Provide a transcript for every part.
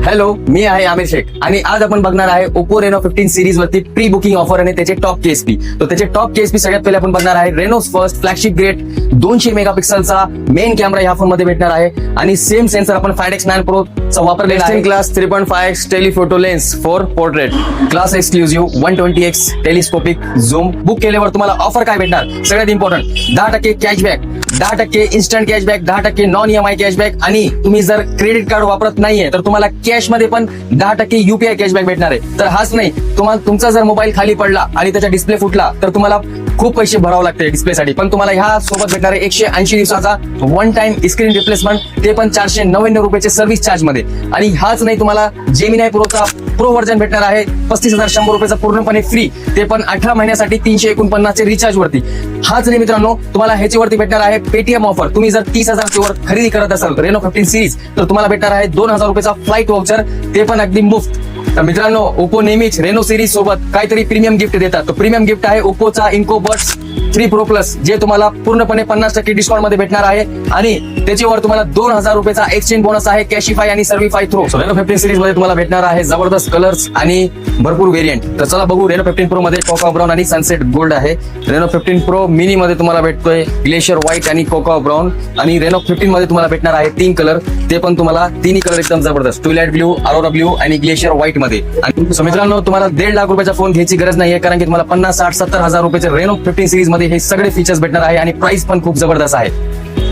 Hello, मी आहे आमिर शेख आणि आज आपण बघणार आहे ओप्पो रेनो 15 सिरीज वरती प्री बुकिंग ऑफर आणि त्याचे टॉप केएसपी. तर त्याचे टॉप केएसपी सगळ्यात पहिले आपण बघणार आहे रेनोज फर्स्ट फ्लॅगशिप ग्रेट 200 मेगापिक्सलचा मेन कॅमेरा या फोन मध्ये भेटणार आहे आणि सेम सेन्सर आपण 5X9 Pro चा वापरलेला आहे. Class 3.5x telephoto lens for portrait, class exclusive 120x telescopic zoom. Book केल्यावर तुम्हाला ऑफर काय भेटणार? सगळ्यात important 10% cashback, 10% instant cashback, 10% non EMI cashback आणि तुम्ही जर क्रेडिट कार्ड वापरत नाहीये तर तुम्हाला कॅश मध्ये पण 10% UPI कॅशबॅक भेटणार आहे. तर हाच नाही, तुम्हाला तुमचा जर मोबाईल खाली पडला आणि त्याचा डिस्प्ले फुटला तर तुम्हाला खूप पैसे भरावे लागते डिस्प्लेसाठी, पण तुम्हाला ह्या सोबत भेटणार आहे 180 दिवसाचा वन टाइम स्क्रीन रिप्लेसमेंट, ते पण 499 रुपयाचे सर्व्हिस चार्ज मध्ये. आणि हाच नाही, तुम्हाला जेमिनाय प्रोचा प्रो व्हर्जन भेटणार आहे 35,100 रुपयाचा पूर्णपणे फ्री, ते पण 18 महिन्यासाठी 349 चे रिचार्ज वरती. हाच नाही मित्रांनो, तुम्हाला ह्याच्यावरती भेटणार आहे पेटीएम ऑफर. तुम्ही जर 30,000 वर खरेदी करत असाल रेनो 15 सिरीज तर तुम्हाला भेटणार आहे 2,000 रुपयाचा फ्लाईट व्हाउचर, ते पण अगदी मुफ्त. तर मित्रांनो, ओप्पो नेहमीच रेनो सिरीज सोबत काहीतरी प्रीमियम गिफ्ट देतात. तो प्रीमियम गिफ्ट आहे ओप्पोचा इन्को बड्स 3 Pro Plus, जे तुम्हाला पूर्णपणे 50% डिस्काउंट मध्ये भेटणार आहे आणि त्याच्यावर तुम्हाला 2,000 रुपयाचा एक्सचेंज बोनस आहे कॅशिफाय आणि सर्व्हिफाय थ्रू. रेनो 15 सिरीज मध्ये तुम्हाला भेटणार आहे जबरदस्त कलर्स आणि भरपूर व्हेरियंट. तर चला बघू. रेनो 15 Pro मध्ये कोका ब्राऊन आणि सनसेट गोल्ड आहे. रेनो 15 Pro मिनी मध्ये तुम्हाला भेटतोय ग्लेशियर व्हाईट आणि कोका ब्राऊन, आणि रेनो 15 मध्ये तुम्हाला भेटणार आहे 3 कलर, ते पण तुम्हाला तिन्ही कलर एकदम जबरदस्त, ट्विलाइट ब्ल्यू, अरोरा ब्ल्यू आणि ग्लेशियर व्हाईट मध्ये. आणि मित्रांनो, तुम्हाला 1.5 लाख रुपयाचा फोन घ्यायची गरज नाहीये, कारण की तुम्हाला 50, 60, 70,000 रुपयाचे रेनो 15 सिरीज मध्ये हे सगळे फीचर्स भेटणार आहे आणि प्राइस पण खूप जबरदस्त आहे.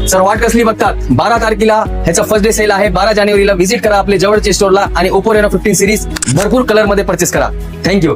सर वाट कसली बघतात? 12 तारखेला ह्याचा फर्स्ट डे सेल आहे. 12 जानेवारीला व्हिजिट करा आपल्या जवळच्या स्टोरला आणि ओप्पो रेनो 15 सिरीज भरपूर कलर मध्ये परचेस करा. थँक्यू.